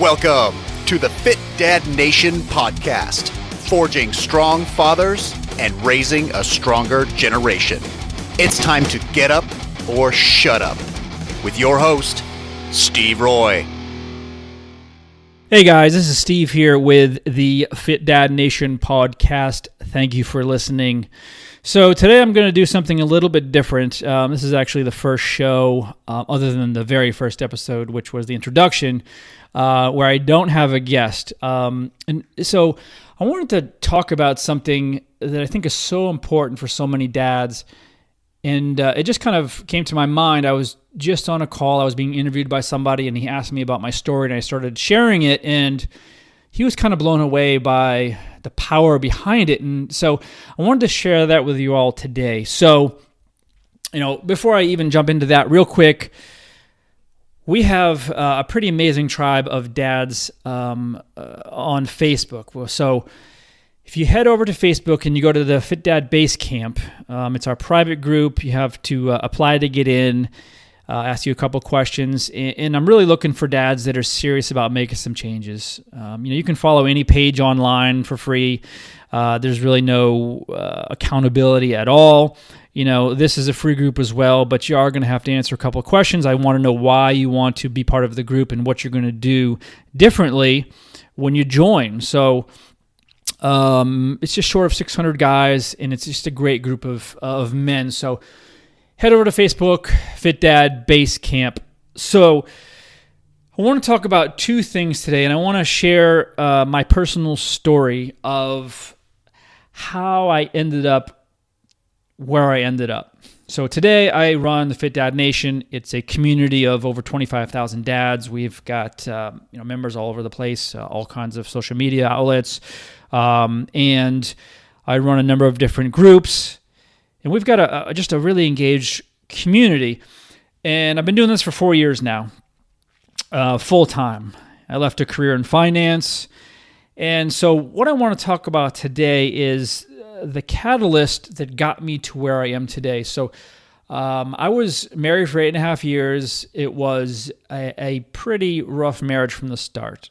Welcome to the Fit Dad Nation podcast, forging strong fathers and raising a stronger generation. It's time to get up or shut up with your host, Steve Roy. Hey guys, this is Steve here with the Fit Dad Nation podcast. Thank you for listening. So today I'm going to do something a little bit different. This is actually the first show, other than the very first episode, which was the introduction, where I don't have a guest. And so I wanted to talk about something that I think is so important for so many dads. And it just kind of came to my mind. I was just on a call. I was being interviewed by somebody, and he asked me about my story, and I started sharing it, and he was kind of blown away by the power behind it. And so I wanted to share that with you all today. So, before I even jump into that real quick, we have a pretty amazing tribe of dads on Facebook. So if you head over to Facebook and you go to the Fit Dad Base Camp, it's our private group. You have to apply to get in, ask you a couple questions, and I'm really looking for dads that are serious about making some changes. You can follow any page online for free. There's really no accountability at all. This is a free group as well, but you are going to have to answer a couple of questions. I want to know why you want to be part of the group and what you're going to do differently when you join. So it's just short of 600 guys, and it's just a great group of men. So head over to Facebook, Fit Dad Base Camp. So I want to talk about two things today, and I want to share my personal story of how I ended up where I ended up. So today I run the Fit Dad Nation. It's a community of over 25,000 dads. We've got members all over the place, all kinds of social media outlets, and I run a number of different groups. And we've got just a really engaged community. And I've been doing this for 4 years now, full time. I left a career in finance. And so what I want to talk about today is the catalyst that got me to where I am today. So I was married for 8.5 years. It was a pretty rough marriage from the start.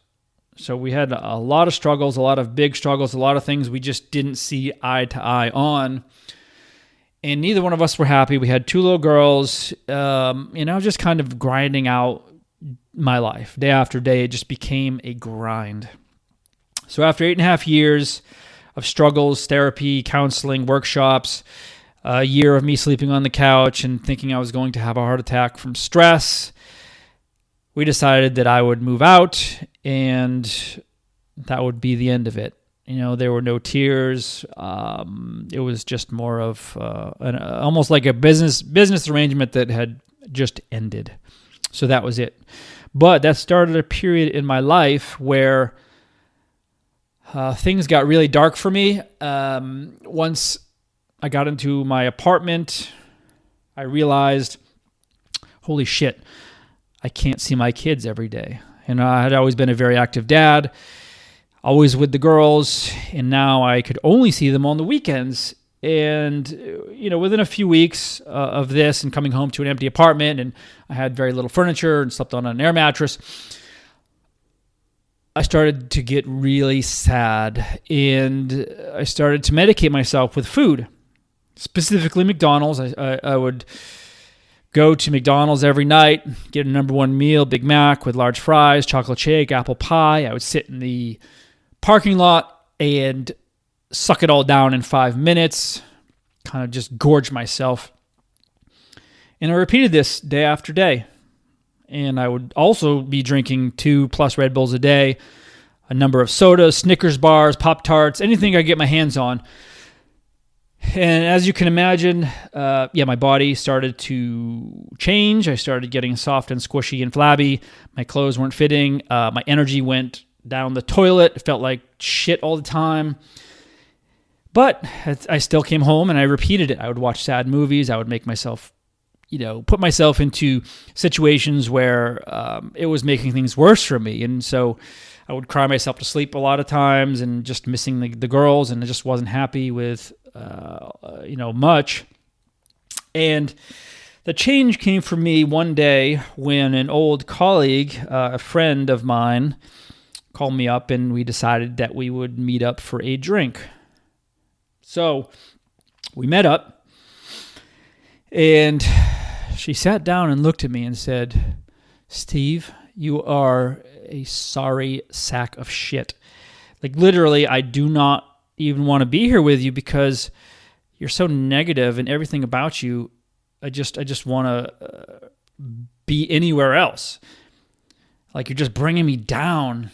So we had a lot of struggles, a lot of big struggles, a lot of things we just didn't see eye to eye on. And neither one of us were happy. We had 2 little girls, just kind of grinding out my life. Day after day, it just became a grind. So after 8.5 years of struggles, therapy, counseling, workshops, a year of me sleeping on the couch and thinking I was going to have a heart attack from stress, we decided that I would move out, and that would be the end of it. There were no tears. It was just more of almost like a business arrangement that had just ended. So that was it. But that started a period in my life where things got really dark for me. Once I got into my apartment, I realized, holy shit, I can't see my kids every day. I had always been a very active dad, always with the girls, and now I could only see them on the weekends. And, within a few weeks of this and coming home to an empty apartment, and I had very little furniture and slept on an air mattress, I started to get really sad, and I started to medicate myself with food, specifically McDonald's. I would go to McDonald's every night, get a number one meal, Big Mac with large fries, chocolate shake, apple pie. I would sit in the parking lot and suck it all down in 5 minutes, kind of just gorge myself. And I repeated this day after day. And I would also be drinking 2+ Red Bulls a day, a number of sodas, Snickers bars, Pop-Tarts, anything I get my hands on. And as you can imagine, my body started to change. I started getting soft and squishy and flabby. My clothes weren't fitting. My energy went down the toilet. It felt like shit all the time. But I still came home and I repeated it. I would watch sad movies. I would make myself put myself into situations where it was making things worse for me. And so I would cry myself to sleep a lot of times and just missing the girls, and I just wasn't happy with, much. And The change came for me one day when an old colleague, a friend of mine, called me up and we decided that we would meet up for a drink. So we met up and she sat down and looked at me and said, "Steve, you are a sorry sack of shit. Like literally, I do not even want to be here with you because you're so negative and everything about you. I just want to be anywhere else. Like you're just bringing me down."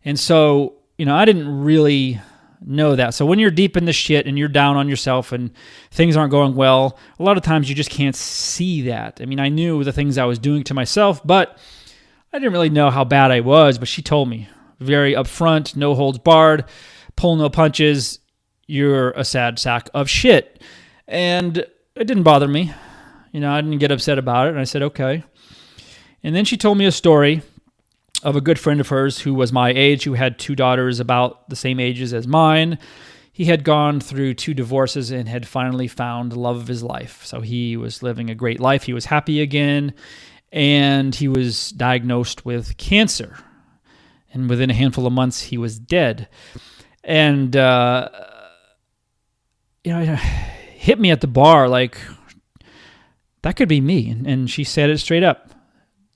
And so, I didn't really know that. So when you're deep in the shit and you're down on yourself and things aren't going well, a lot of times you just can't see that. I mean, I knew the things I was doing to myself, but I didn't really know how bad I was. But she told me very upfront, no holds barred, pull no punches, you're a sad sack of shit. And it didn't bother me. I didn't get upset about it. And I said, okay. And then she told me a story of a good friend of hers who was my age, who had 2 daughters about the same ages as mine. He had gone through 2 divorces and had finally found the love of his life. So he was living a great life. He was happy again. And he was diagnosed with cancer. And within a handful of months, he was dead. And, it hit me at the bar like, that could be me. And she said it straight up.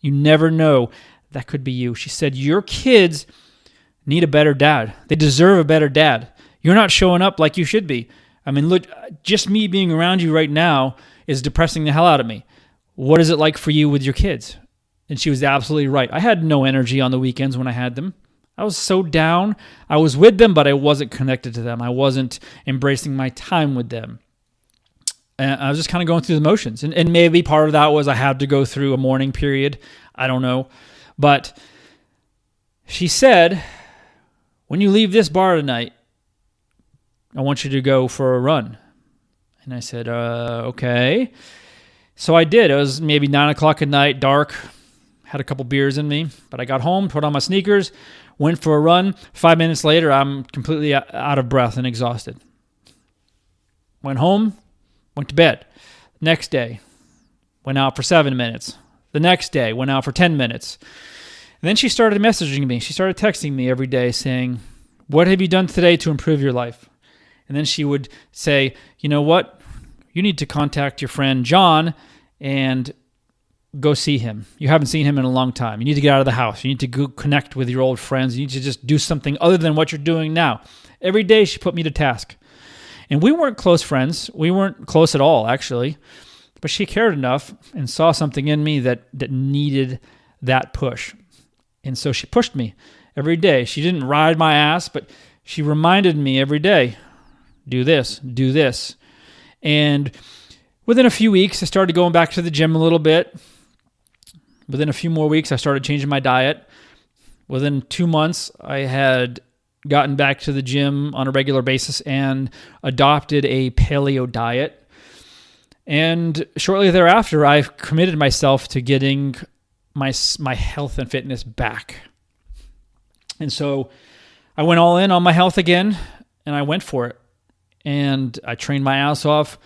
You never know. That could be you. She said, your kids need a better dad. They deserve a better dad. You're not showing up like you should be. I mean, look, just me being around you right now is depressing the hell out of me. What is it like for you with your kids? And she was absolutely right. I had no energy on the weekends when I had them. I was so down. I was with them, but I wasn't connected to them. I wasn't embracing my time with them. And I was just kind of going through the motions. And maybe part of that was I had to go through a mourning period. I don't know. But she said, when you leave this bar tonight, I want you to go for a run. And I said, okay. So I did. It was maybe 9 o'clock at night, dark, had a couple beers in me. But I got home, put on my sneakers, went for a run. 5 minutes later, I'm completely out of breath and exhausted. Went home, went to bed. Next day, went out for 7 minutes. The next day, went out for 10 minutes. And then she started messaging me. She started texting me every day saying, what have you done today to improve your life? And then she would say, you know what? You need to contact your friend John and go see him. You haven't seen him in a long time. You need to get out of the house. You need to go connect with your old friends. You need to just do something other than what you're doing now. Every day she put me to task. And we weren't close friends. We weren't close at all, actually. But she cared enough and saw something in me that needed that push. And so she pushed me every day. She didn't ride my ass, but she reminded me every day, do this, do this. And within a few weeks, I started going back to the gym a little bit. Within a few more weeks, I started changing my diet. Within 2 months, I had gotten back to the gym on a regular basis and adopted a paleo diet. And shortly thereafter, I've committed myself to getting my health and fitness back. And so I went all in on my health again, and I went for it. And I trained my ass off.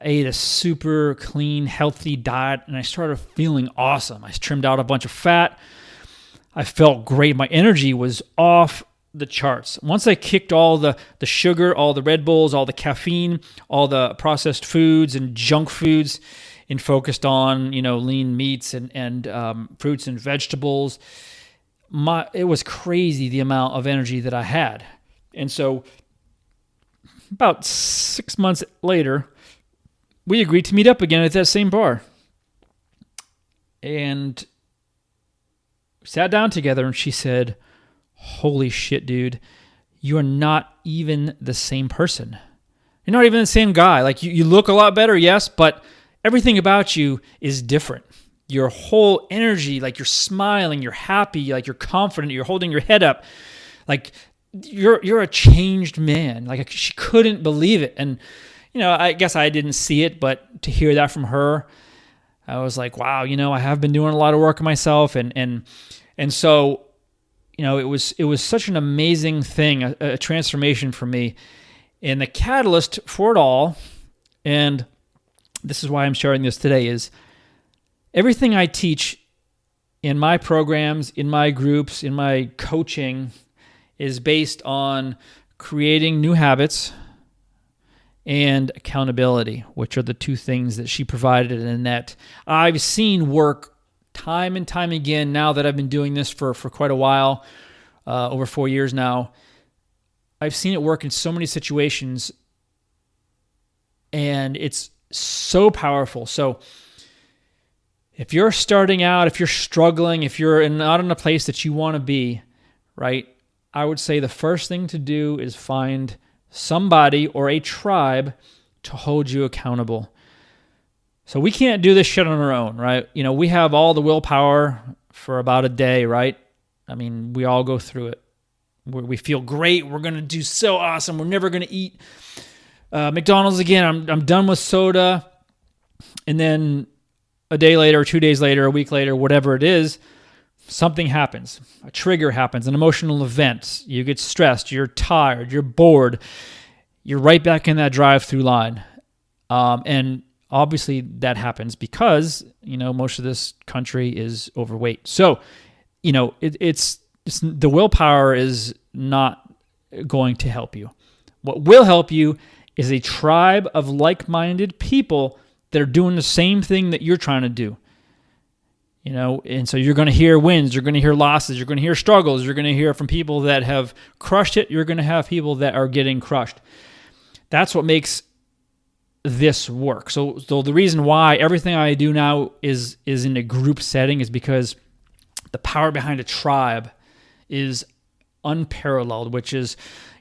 I ate a super clean, healthy diet, and I started feeling awesome. I trimmed out a bunch of fat. I felt great. My energy was off the charts. Once I kicked all the sugar, all the Red Bulls, all the caffeine, all the processed foods and junk foods, and focused on, lean meats and fruits and vegetables, it was crazy the amount of energy that I had. And so about 6 months later, we agreed to meet up again at that same bar. And we sat down together and she said, holy shit, dude, you are not even the same person. You're not even the same guy. Like you look a lot better, yes, but everything about you is different. Your whole energy, like you're smiling, you're happy, like you're confident, you're holding your head up. Like you're a changed man. Like she couldn't believe it. And, I guess I didn't see it, but to hear that from her, I was like, wow, I have been doing a lot of work on myself. And so, it was such an amazing thing, a transformation for me. And the catalyst for it all, and this is why I'm sharing this today, is Everything I teach in my programs, in my groups, in my coaching is based on creating new habits and accountability, which are the two things that she provided and that I've seen work time and time again now that I've been doing this for quite a while, over 4 years now. I've seen it work in so many situations, and it's so powerful. So if you're starting out, if you're struggling, if you're not in a place that you want to be, right, I would say the first thing to do is find somebody or a tribe to hold you accountable. So we can't do this shit on our own, right? We have all the willpower for about a day, right? I mean, we all go through it. We feel great. We're going to do so awesome. We're never going to eat McDonald's again. I'm done with soda. And then a day later, 2 days later, a week later, whatever it is, something happens. A trigger happens, an emotional event. You get stressed. You're tired. You're bored. You're right back in that drive-through line. And obviously that happens because, most of this country is overweight. So, it's the willpower is not going to help you. What will help you is a tribe of like-minded people that are doing the same thing that you're trying to do. And so you're going to hear wins, you're going to hear losses, you're going to hear struggles, you're going to hear from people that have crushed it, you're going to have people that are getting crushed. That's what makes this work. So the reason why everything I do now is in a group setting is because the power behind a tribe is unparalleled, which is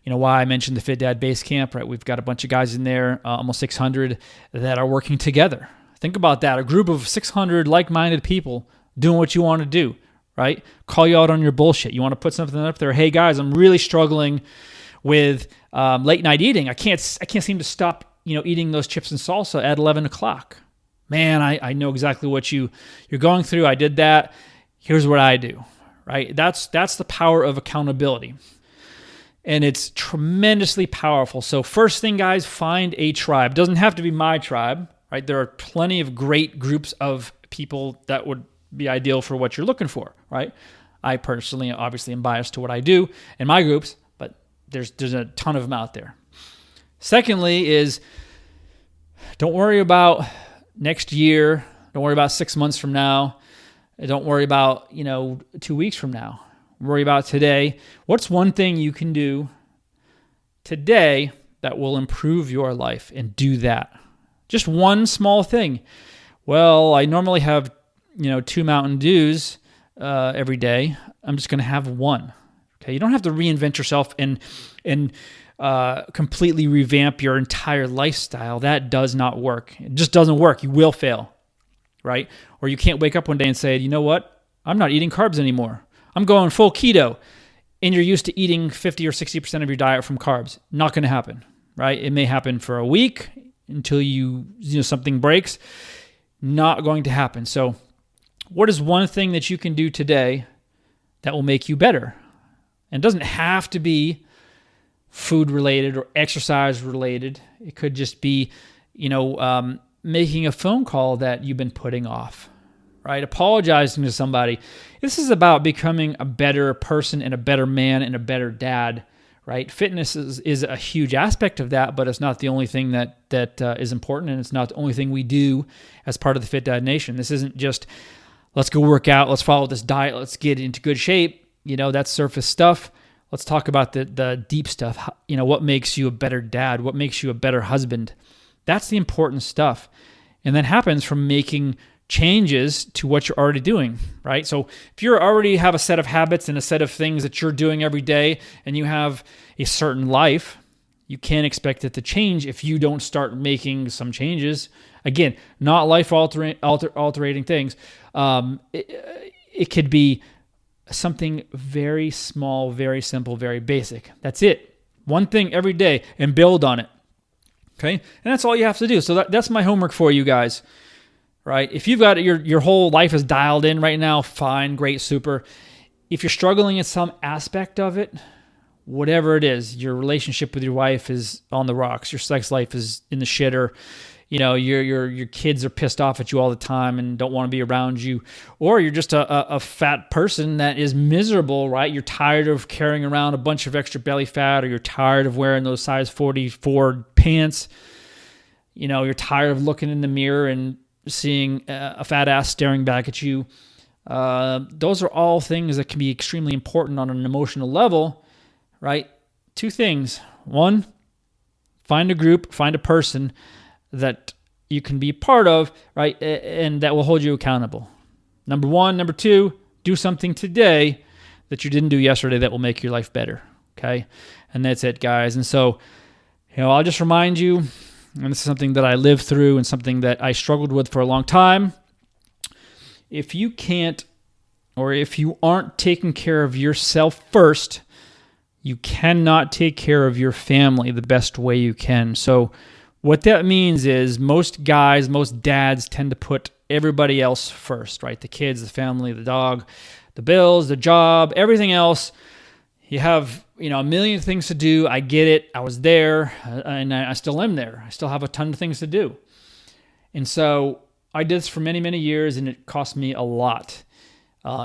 why I mentioned the Fit Dad Base Camp, right? We've got a bunch of guys in there, almost 600, that are working together. Think about that. A group of 600 like-minded people doing what you want to do, right? Call you out on your bullshit. You want to put something up there. Hey, guys, I'm really struggling with late-night eating. I can't seem to stop, eating those chips and salsa at 11 o'clock. Man, I know exactly what you're going through. I did that. Here's what I do, right? That's the power of accountability. And it's tremendously powerful. So first thing, guys, find a tribe. It doesn't have to be my tribe. Right? There are plenty of great groups of people that would be ideal for what you're looking for, right? I personally, obviously, am biased to what I do in my groups, but there's a ton of them out there. Secondly is don't worry about next year. Don't worry about 6 months from now. Don't worry about, 2 weeks from now. Worry about today. What's one thing you can do today that will improve your life, and do that? Just one small thing. Well, I normally have, 2 Mountain Dews every day. I'm just going to have one. Okay, you don't have to reinvent yourself and completely revamp your entire lifestyle. That does not work. It just doesn't work. You will fail, right? Or you can't wake up one day and say, you know what? I'm not eating carbs anymore. I'm going full keto. And you're used to eating 50 or 60% of your diet from carbs. Not going to happen, right? It may happen for a week until something breaks. Not going to happen. So what is one thing that you can do today that will make you better? And it doesn't have to be food related or exercise related. It could just be, making a phone call that you've been putting off, right? Apologizing to somebody. This is about becoming a better person and a better man and a better dad, right? Fitness is a huge aspect of that, but it's not the only thing that is important, and it's not the only thing we do as part of the Fit Dad Nation. This isn't just, let's go work out, let's follow this diet, let's get into good shape. That's surface stuff. Let's talk about the deep stuff. What makes you a better dad? What makes you a better husband? That's the important stuff. And that happens from making changes to what you're already doing, right? So if you already have a set of habits and a set of things that you're doing every day, and you have a certain life, you can't expect it to change if you don't start making some changes. Again, not life-altering things. It could be something very small, very simple, very basic. That's it. One thing every day and build on it. Okay? And that's all you have to do. So that's my homework for you guys. Right? If you've got your whole life is dialed in right now, fine, great, super. If you're struggling in some aspect of it, whatever it is, your relationship with your wife is on the rocks, your sex life is in the shitter, your kids are pissed off at you all the time and don't want to be around you, or you're just a fat person that is miserable, right? You're tired of carrying around a bunch of extra belly fat, or you're tired of wearing those size 44 pants. You're tired of looking in the mirror and seeing a fat ass staring back at you. Those are all things that can be extremely important on an emotional level, right? 2 things. 1, find a group, find a person that you can be part of, right? And that will hold you accountable. Number 1. Number 2, do something today that you didn't do yesterday that will make your life better. Okay. And that's it, guys. And so, I'll just remind you, and this is something that I lived through and something that I struggled with for a long time. If you can't, or if you aren't taking care of yourself first, you cannot take care of your family the best way you can. So what that means is most guys, most dads tend to put everybody else first, right? The kids, the family, the dog, the bills, the job, everything else. You have, a million things to do. I get it. I was there, and I still am there. I still have a ton of things to do. And so I did this for many, many years, and it cost me a lot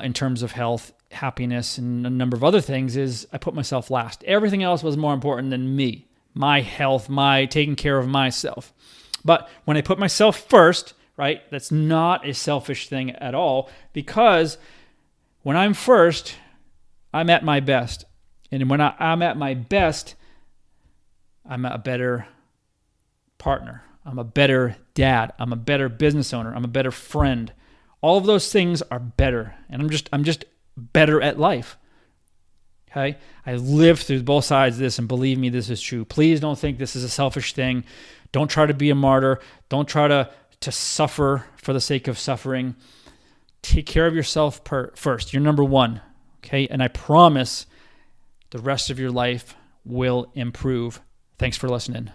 in terms of health, happiness, and a number of other things. Is I put myself last. Everything else was more important than me. My health, my taking care of myself. But when I put myself first, right, that's not a selfish thing at all, because when I'm first, I'm at my best. And when I'm at my best, I'm a better partner. I'm a better dad. I'm a better business owner. I'm a better friend. All of those things are better. And I'm just better at life. Okay? I lived through both sides of this, and believe me, this is true. Please don't think this is a selfish thing. Don't try to be a martyr. Don't try to suffer for the sake of suffering. Take care of yourself first. You're number 1. Okay? And I promise the rest of your life will improve. Thanks for listening.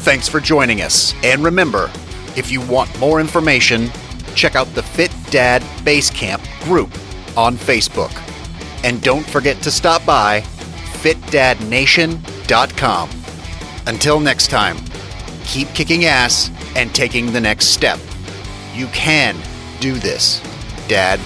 Thanks for joining us. And remember, if you want more information, check out the Fit Dad Basecamp group on Facebook. And don't forget to stop by fitdadnation.com. Until next time, keep kicking ass and taking the next step. You can do this, Dad.